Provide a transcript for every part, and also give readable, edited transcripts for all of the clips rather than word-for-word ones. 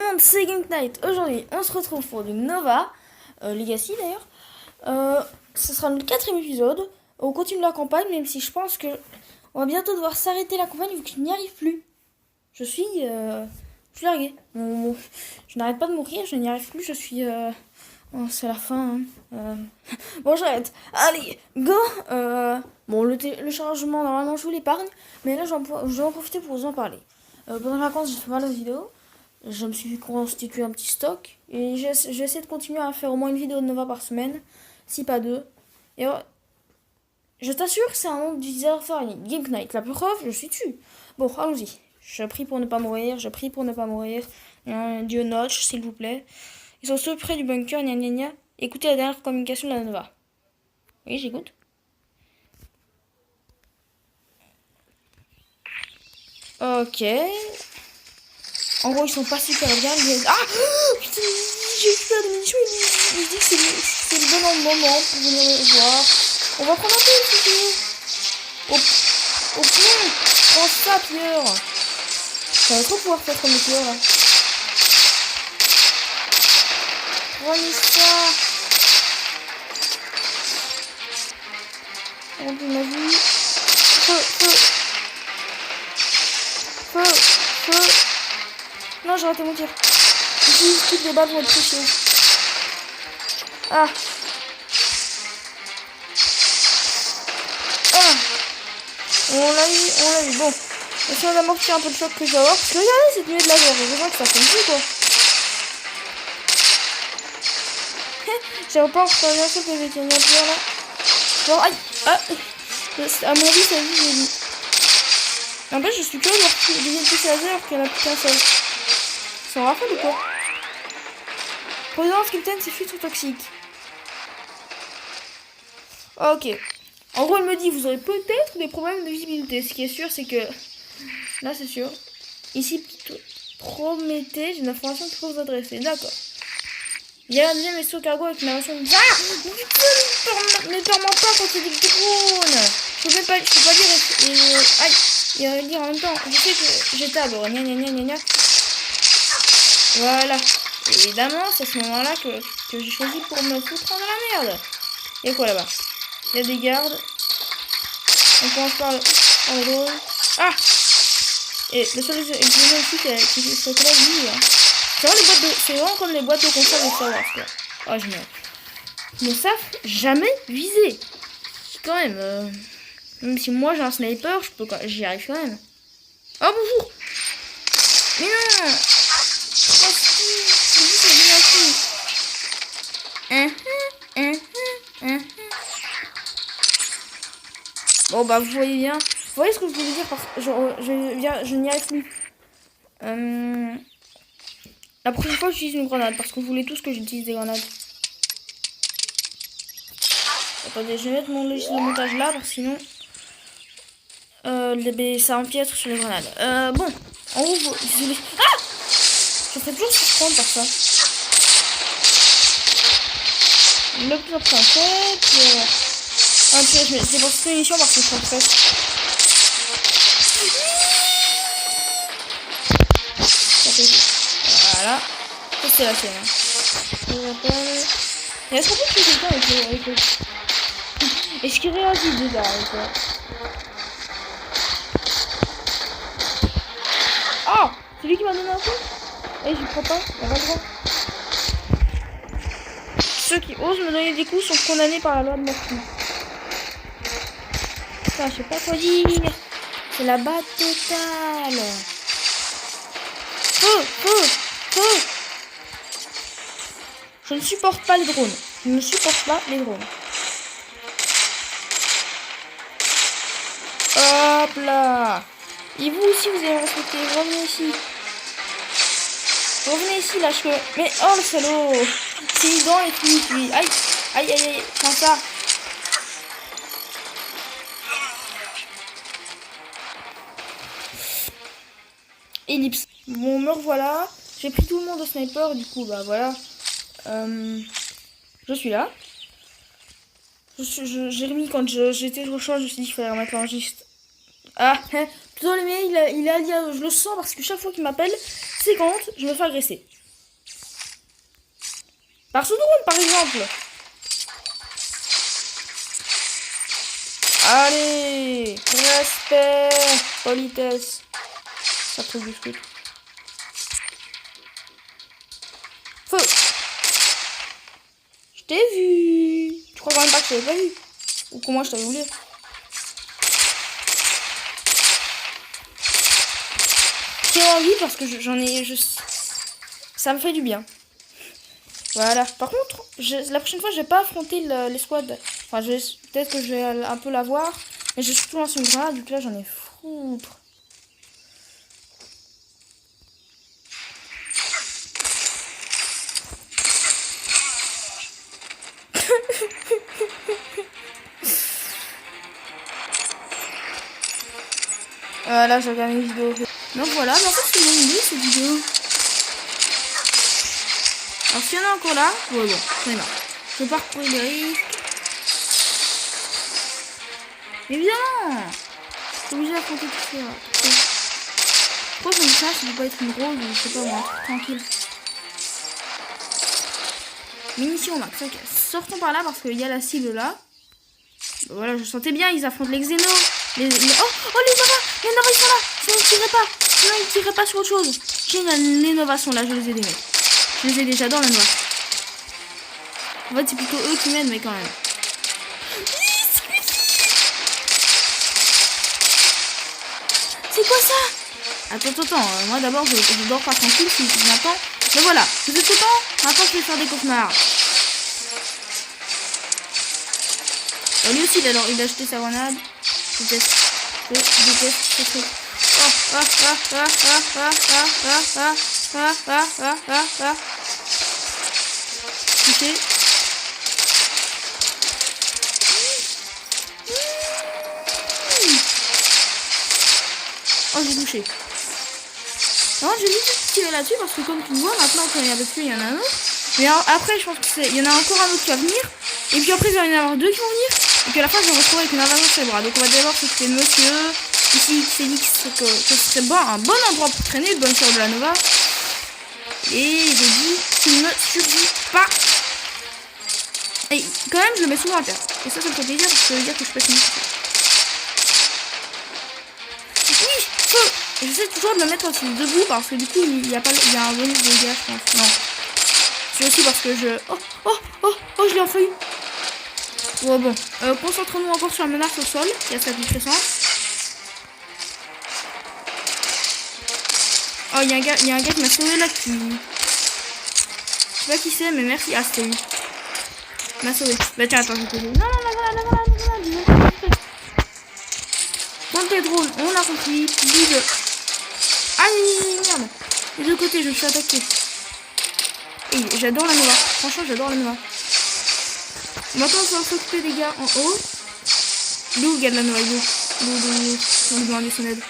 monde, c'est Gameknight. Aujourd'hui, on se retrouve pour du Nova, Legacy d'ailleurs. Ce sera notre 4ème épisode. On continue la campagne, même si je pense que on va bientôt devoir s'arrêter la campagne vu que je n'y arrive plus. Je suis largué. Je n'arrête pas de mourir, je n'y arrive plus, je suis... c'est la fin. Bon, j'arrête. Allez, go. Bon, le chargement, normalement, je vous l'épargne. Mais là, je vais en profiter pour vous en parler. Pendant les vacances, j'ai fait mal aux vidéos. Je me suis constitué un petit stock. Et j'ai essayé de continuer à faire au moins une vidéo de Nova par semaine. Si pas deux. Et je t'assure que c'est un nombre d'utilisateurs farni. Gameknight, la preuve, je suis dessus. Bon, allons-y. Je prie pour ne pas mourir. Je prie pour ne pas mourir. Dieu notch, s'il vous plaît. Ils sont ceux près du bunker, gna gna gna. Écoutez la dernière communication de la Nova. Oui, j'écoute. Ok. En gros, ils sont pas super bien. Ah putain, j'ai eu peur de munitions. Il me dit que c'est le bon moment pour venir me voir. On va prendre un peu si tu veux. Oh putain, prends ça, Pierre. Ça va trop pouvoir faire comme le Pierre là. Prenez ça. Remplis ma vie. Feu. Non, j'ai raté mon tir. Ici, toutes les balles vont être précieuses. Ah. On l'a eu. Bon. Essayons d'amortir un peu de choc que je vais avoir. Parce que regardez cette nuée de laser. Je vois que ça fait plus quoi. J'avais pas encore bien sûr que j'étais une pierre là. Genre, aïe. Ah. À mon avis, ça dit, j'ai dit. En fait, je suis curieux de voir des petits lasers qu'il n'y en a plus qu'un seul. C'est en rafale ou quoi? Prudence, Captain, ces fuites sont toxiques. Ok. En gros, elle me dit, vous aurez peut-être des problèmes de visibilité. Ce qui est sûr, c'est que... Là, c'est sûr. Ici, promettez, j'ai une information qui peut vous adresser. D'accord. Il y a un deuxième vaisseau cargo avec une narration de... Ah putain, ne perds-moi pas quand c'est des drones. Je peux pas dire... Aïe. Il va le dire en même temps. Je sais que j'ai tab. Gna. Voilà. Et évidemment, c'est à ce moment-là que j'ai choisi pour me foutre dans la merde. Il y a quoi là-bas? Il y a des gardes. On commence par le drone. Ah! Et le seul examen aussi qui serait là, lui. Hein. C'est vraiment comme les boîtes de conserve de Star Wars. Quoi. Oh, je ne savent jamais viser. Quand même. Même si moi j'ai un sniper, j'y arrive quand même. Oh bonjour! Mais non! Bon bah vous voyez bien. Vous voyez ce que je voulais dire parce que je n'y arrive plus. La prochaine fois j'utilise une grenade parce que vous voulez tous que j'utilise des grenades. Attendez, je vais mettre mon logiciel de montage là parce que sinon ça empiètre sur les grenades. Bon, en gros, ah! Je ferais toujours surprendre par ça. Le plus important fait. Ah, tu vois, j'ai dépensé une munitions parce que je suis en fait. Ça fait vite. Voilà. Ça, c'est la scène. Je rappelle. Et est-ce qu'on peut tuer quelqu'un avec le... Est-ce qu'il réagit déjà avec quoi? Oh! C'est lui qui m'a donné un coup? Eh, j'y crois pas. Il a pas le droit. Ceux qui osent me donner des coups sont condamnés par la loi de Murphy. Putain, je sais pas quoi dire. C'est la batte totale. Feu! Je ne supporte pas les drones. Hop là. Et vous aussi, vous allez respecter. Revenez ici, lâche-le. Mais oh le salaud. C'est une dent et puis. Aïe. Prends ça. Ellipse. Bon, me revoilà. J'ai pris tout le monde au sniper, du coup, bah voilà. Je suis là. J'ai remis quand j'étais au champ, je me suis dit qu'il fallait remettre l'enregistre. Ah, Désolé, mais il est allié, je le sens parce que chaque fois qu'il m'appelle, c'est quand je me fais agresser. Par ce drone, par exemple. Allez, respect, politesse. Ça trouve du truc. Feu. Je t'ai vu. Tu crois quand même pas que je t'avais pas vu? Ou comment je t'avais voulu? J'ai envie parce que j'en ai... Ça me fait du bien. Voilà. Par contre, la prochaine fois, je vais pas affronter les squads. Enfin, peut-être que je vais un peu l'avoir. Mais j'ai surtout lancé une grenade, du coup là, j'en ai foutre. Voilà, j'ai regardé une vidéo. Donc voilà, mais en fait, c'est une idée cette vidéo. Alors, s'il y en a encore là, ouais, bon, j'en ai marre. Je vais parcourir les risques. Évidemment! Je suis obligée d'affronter tout ça. Pourquoi je me dis ça? Ça peut pas être une rose ou je sais pas, un truc tranquille. Munitions max, ok. Sortons par là parce qu'il y a la cible là. Voilà, je sentais bien, ils affrontent les xénos. Oh, les Nova! Les Nova, ils sont là! Sinon, ils tireraient pas! Sinon, ils tireraient pas sur autre chose. Génial, les Nova sont là, je les ai aidés, mec. Je les ai déjà, j'adore les Nova. En fait, c'est plutôt eux qui m'aident, mais quand même. C'est quoi ça? Attends, moi d'abord, je dors pas tranquille, si je m'attends. Mais voilà, vous êtes content? Maintenant, je vais faire des cauchemars. Lui aussi, il a jeté sa grenade. Je déteste ce truc. Touché. Oh, j'ai touché. Non, j'ai vite tiré là-dessus parce que comme tu le vois, maintenant quand il y a dessus, il y en a un autre. Mais après, je pense qu'il y en a encore un autre qui va venir. Et puis après, il va y en avoir deux qui vont venir. Et puis à la fin, je vais me retrouver avec une invasion sur les bras. Donc on va d'abord s'occuper de monsieur. Ici, Xélix, que ce serait un bon endroit pour traîner, le bunker de la Nova. Et j'ai dit qu'il ne survit pas. Et quand même, je le mets souvent à terre. Et ça me fait plaisir parce que ça veut dire que je peux finir. Oui, feu. J'essaie toujours de me mettre aussi debout parce que du coup, il y a un bonus de dégâts, je pense. Non. C'est aussi parce que je... Oh, je l'ai en failli. Bon, concentrons-nous encore sur la menace au sol. Il y a sa puissance. Oh, il y a un gars qui m'a sauvé là qui... Je sais pas qui c'est, mais merci. Ah, c'était lui. Il m'a sauvé. Bah tiens, attends, je vais te dire. Non. Quand t'es drôle, on a compris. Bide. Aïe, merde. Les deux côtés, je me suis attaqué. Et j'adore la Nova. Franchement, j'adore la Nova. Maintenant, on va s'occuper des gars en haut. D'où le gars de la Nova? D'où on lui demander son aide.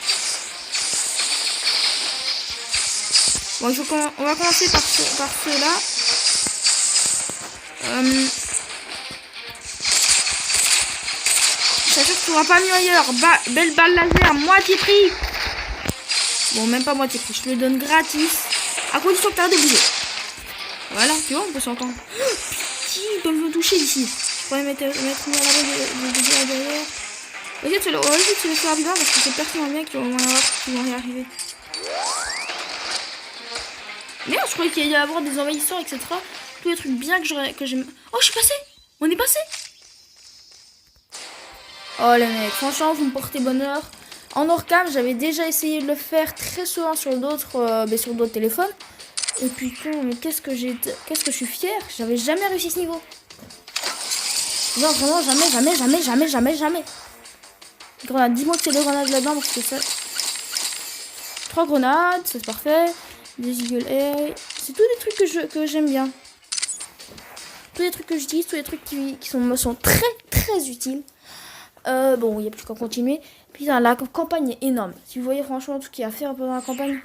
Bon, on va commencer par ceux-là. Je t'assure que tu n'auras pas mieux ailleurs. Belle balle laser, moitié prix. Bon, même pas moitié prix. Je te le donne gratis. À condition que tu arrêtes de bouger. Voilà, tu vois, on peut s'entendre. Putain, ils peuvent me toucher d'ici. Je pourrais mettre à l'abri de derrière. On va essayer de se faire rapidement parce que c'est pertinemment qui vont y arriver. Merde, je croyais qu'il y allait y avoir des envahisseurs, etc. Tous les trucs bien que j'aime. Oh, je suis passé. On est passé. Oh les mecs, franchement, vous me portez bonheur. En hors cam, j'avais déjà essayé de le faire très souvent sur d'autres téléphones. Et putain, mais qu'est-ce que je suis fière. J'avais jamais réussi ce niveau. Non, vraiment, jamais. Grenade, dis-moi que c'est deux grenades là-dedans parce que ça... 3 grenades, c'est parfait. Des Eagle Eye. C'est tous des trucs que j'aime bien. Tous les trucs que j'utilise, tous les trucs qui sont très très utiles. Bon, il n'y a plus qu'à continuer. Putain, la campagne est énorme. Si vous voyez franchement tout ce qu'il y a à faire pendant la campagne.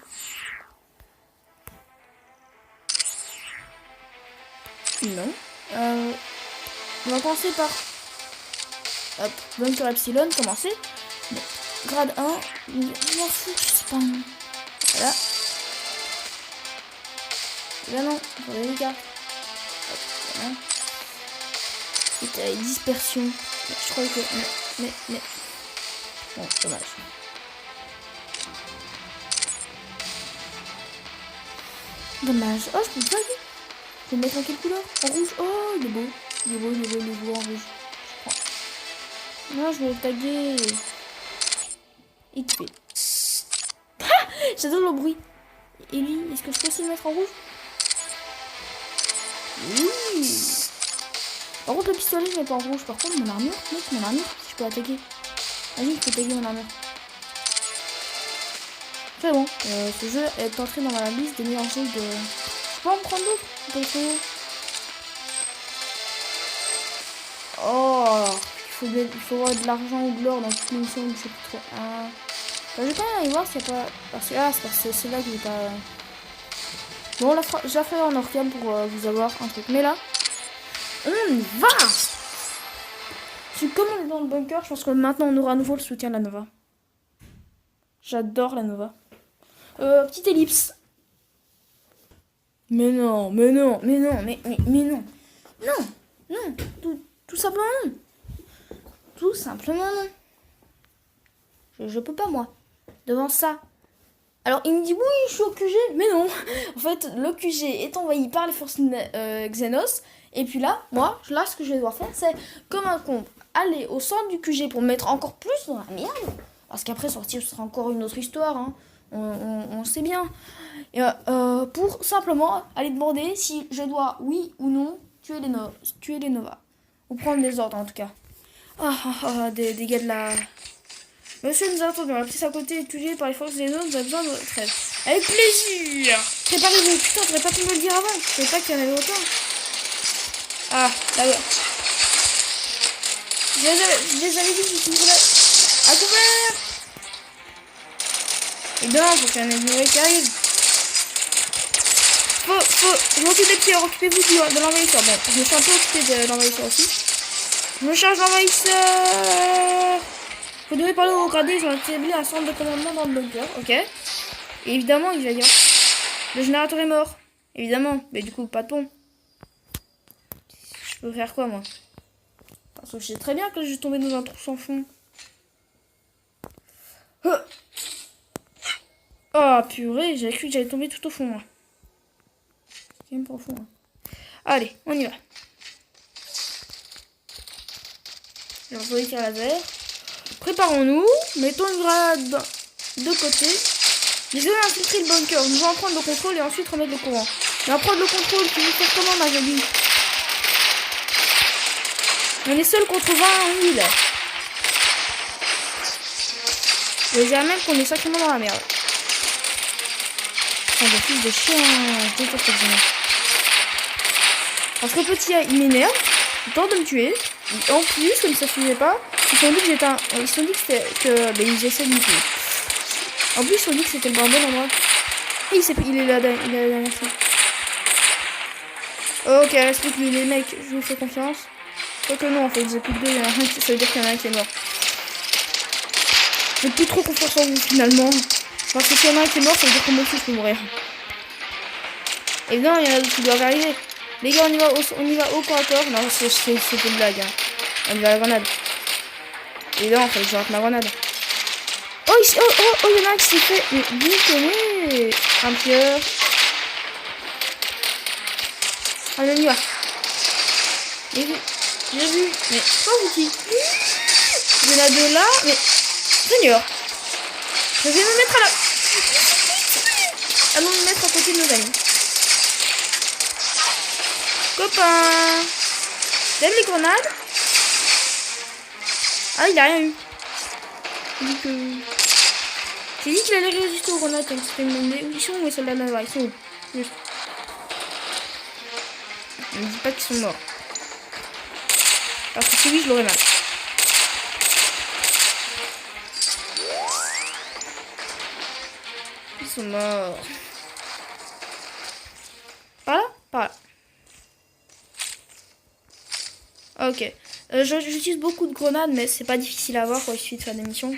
Non. On va commencer par... Hop, bunker Epsilon, commencer. Bon. grade 1. Je m'en fous, c'est pas un... Voilà. Là non, attendez les gars. Voilà. C'était dispersion. Je crois que... Mais... Bon, dommage. Dommage. Oh, je peux pas aller. Je vais le mettre en quelle couleur? En rouge. Oh, il est beau. Il est beau en rouge. Je prends. Non, je vais le taguer. XP. Ah, j'adore le bruit. Et lui, est-ce que je peux aussi le mettre en rouge? Oui. Par contre, le pistolet, je mets pas en rouge. Par contre, mon armure, mec, si je peux attaquer. Vas-y, je peux taguer mon armure. C'est bon. Ce jeu est entré dans ma liste des meilleurs jeux de... Je peux en prendre d'autres? Oh, il faut avoir de l'argent ou de l'or dans toutes les missions du chapitre 1. Bah, je vais quand même aller voir s'il n'y a pas... Parce que là, c'est là que j'ai pas... Bon, je la ferai en hors-cam pour vous avoir un truc. Mais là, on y va! Comme on est dans le bunker, je pense que maintenant on aura à nouveau le soutien de la Nova. J'adore la Nova. Petite ellipse. Mais non. Non. Tout simplement non. Tout simplement non. Je peux pas, moi. Devant ça. Alors, il me dit, oui, je suis au QG. Mais non. En fait, le QG est envahi par les forces Xenos. Et puis là, moi, ce que je vais devoir faire, c'est, comme un con, aller au centre du QG pour me mettre encore plus dans la merde. Parce qu'après, sortir, ce sera encore une autre histoire. Hein. On sait bien. Et, pour simplement aller demander si je dois, oui ou non, tuer les Nova. Ou prendre des ordres, en tout cas. Des gars de la... Monsieur nous a entendu, on a pris à côté tué par les forces des zones, nous a besoin de trêve. Avec plaisir. Préparez-vous, putain, t'aurais pas pu me le dire avant. Je savais pas qu'il y en avait autant. Ah, là-bas. Je les avais dit qu'ils étaient là. À couvert. Et non, faut qu'il y en ait une nouvelle qui arrive. Je m'occupe des pierres, occupez-vous de l'envahisseur. Bon, je me suis un peu occupé de l'envahisseur aussi. Je me charge l'envahisseur. Vous devez parler au gradé, ils ont établi un centre de commandement dans le bunker, ok. Et évidemment, il va y avoir... Le générateur est mort, évidemment. Mais du coup, pas de pont. Je peux faire quoi, moi? Parce que je sais très bien que je vais tomber dans un trou sans fond. Oh, purée, j'avais cru que j'allais tomber tout au fond, moi. C'est quand même profond, hein. Allez, on y va. Je vais envoyer tir laser. Préparons-nous, mettons une grenade de côté. Les zones infiltrer le bunker, nous allons prendre le contrôle et ensuite remettre le courant. Mais à prendre le contrôle, tu veux faire comment, ma jolie? On est seul contre 20 000. Je dirais même qu'on est sacrément dans la merde. Oh, des fils de chien, je déteste cette zone. Parce que petit, il m'énerve, il tente de me tuer. Et en plus, comme ça ne suffisait pas, ils se sont dit que j'étais ils se sont dit que c'était que ils essaient de me tuer. En plus, ils se sont dit que c'était le bon endroit. Et il est là, il est là. Ok, respecte les mecs, je vous fais confiance. Quoique non, en fait, j'ai plus que deux, il y en a un qui, ça veut dire qu'il y en a un qui est mort. J'ai plus trop confiance en vous finalement. Parce que s'il y en a un qui est mort, ça veut dire que moi aussi je peux mourir. Et non, il y en a d'autres qui doivent arriver. Les gars, on y va au corps à corps. Non, c'est une blague. Hein. On y va à la grenade. Et là, en fait, je rate ma grenade. Oh, il y en a un qui s'est fait. Mais vous connaissez un pire. Allez, on y va. J'ai vu. Mais pas vous qui. Il y en a deux là, mais. Seigneur. Je vais me mettre à la. Allons me mettre à côté de nos amis. Copain. T'aimes les grenades? Ah, il a rien eu. J'ai dit qu'il allait résister aux grenades comme c'était une idée. Ils sont où les soldats là-bas? Ils sont où? Juste. Ne me dis pas qu'ils sont morts. Parce que si oui, je l'aurais mal. Ils sont morts. Par là? Par là. Ok. J'utilise beaucoup de grenades, mais c'est pas difficile à voir quand il suffit de faire des missions.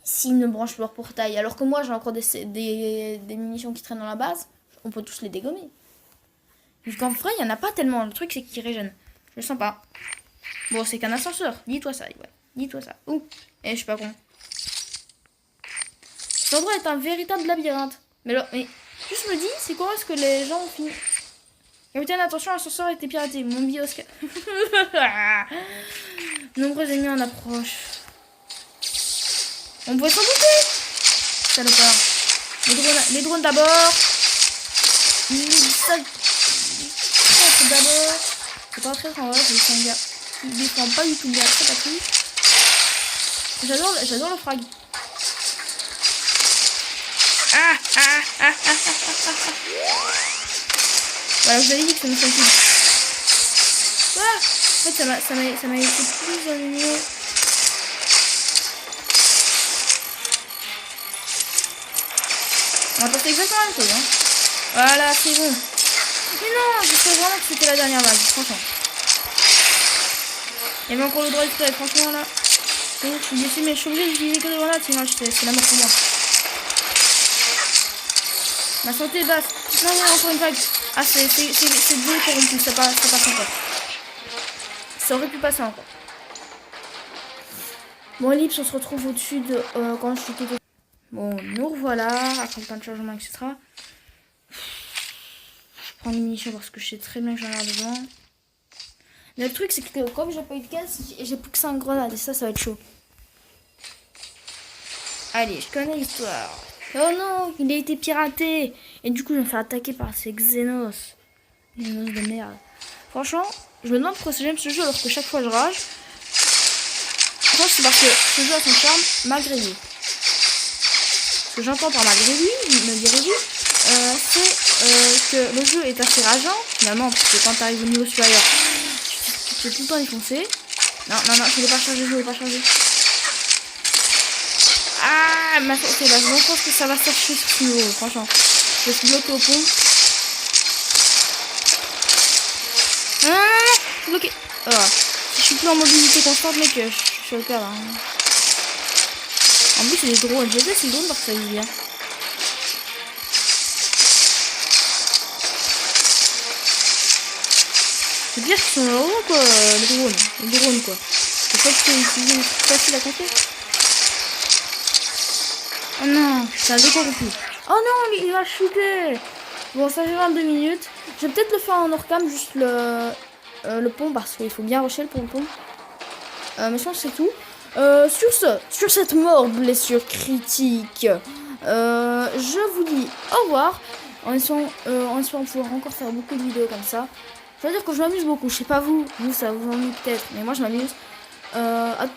s'ils ne branchent leur portail, alors que moi j'ai encore des munitions qui traînent dans la base, on peut tous les dégommer. Vu qu'en vrai, il n'y en a pas tellement. Le truc, c'est qu'ils régènent. Je le sens pas. Bon, c'est qu'un ascenseur. Dis-toi ça, ouais. Dis-toi ça. Ouh. Je suis pas con. Cet endroit est un véritable labyrinthe. Mais juste me dis, c'est quoi est-ce que les gens ont fini? Capitaine, attention, l'ascenseur a été piraté. Mon billet Oscar. Nombreux ennemis en approche. On pourrait s'en douter. Salopard. Les drones d'abord. D'abord. C'est pas très en vrai, c'est un gars. Il défend pas du tout bien. C'est pas tout. J'adore le frag. Voilà, je vous avais dit que ça me fait. Voilà. En fait, ça m'a été plus ennuyeux. On va passer exactement la même chose, hein. Voilà, c'est bon. Mais non, je sais vraiment que c'était la dernière vague, franchement. Il y avait encore le droit d'explorer, franchement, là. Je suis déçu, mais je suis obligée d'utiliser que des grenades, sinon c'est la mort pour moi. Ma santé est basse. Non, il y a encore une vague. Ah, c'est deux corrompus, ça passe encore. Ça aurait pu passer encore. Bon, Ellipse, on se retrouve au-dessus de quand je suis tout. Bon, nous revoilà, après le temps de changement, etc. Je prends les munitions parce que je sais très bien que j'en ai besoin. Mais le truc, c'est que comme j'ai pas eu de caisse, j'ai plus que 5 grenades et ça va être chaud. Allez, je connais l'histoire. Oh non, il a été piraté. Et du coup, je vais me faire attaquer par ces Xenos. Xenos de merde. Franchement, je me demande pourquoi j'aime ce jeu alors que chaque fois je rage. Je pense que c'est parce que ce jeu a son charme malgré lui. Ce que j'entends par malgré lui, me direz-vous, c'est que le jeu est assez rageant, finalement, parce que quand t'arrives au niveau supérieur, tu te fais tout le temps défoncer. Non, je l'ai pas chargé, Ah, ma c'est là, je pense que ça va chercher sur ce niveau, franchement. Je suis bloqué au pont. Non, je suis bloqué. Oh. Je suis plus en mobilité constante, mec, je suis au cas là. En plus, c'est des drones. Je sais si les drones parce que ça vise bien. C'est dire qu'ils sont là-haut, quoi, les drones, quoi. C'est pas que c'est facile à compter. Oh non, c'est un décorrompu. Oh non, il va chuter. Bon, ça fait 22 minutes. Je vais peut-être le faire en hors-cam, juste le pont, parce qu'il faut bien rusher pour le pont. Mais je pense que c'est tout. Sur cette mort, blessure critique, je vous dis au revoir. En espérant pouvoir encore faire beaucoup de vidéos comme ça. Je veux dire que je m'amuse beaucoup. Je sais pas vous ça vous ennuie peut-être, mais moi je m'amuse. À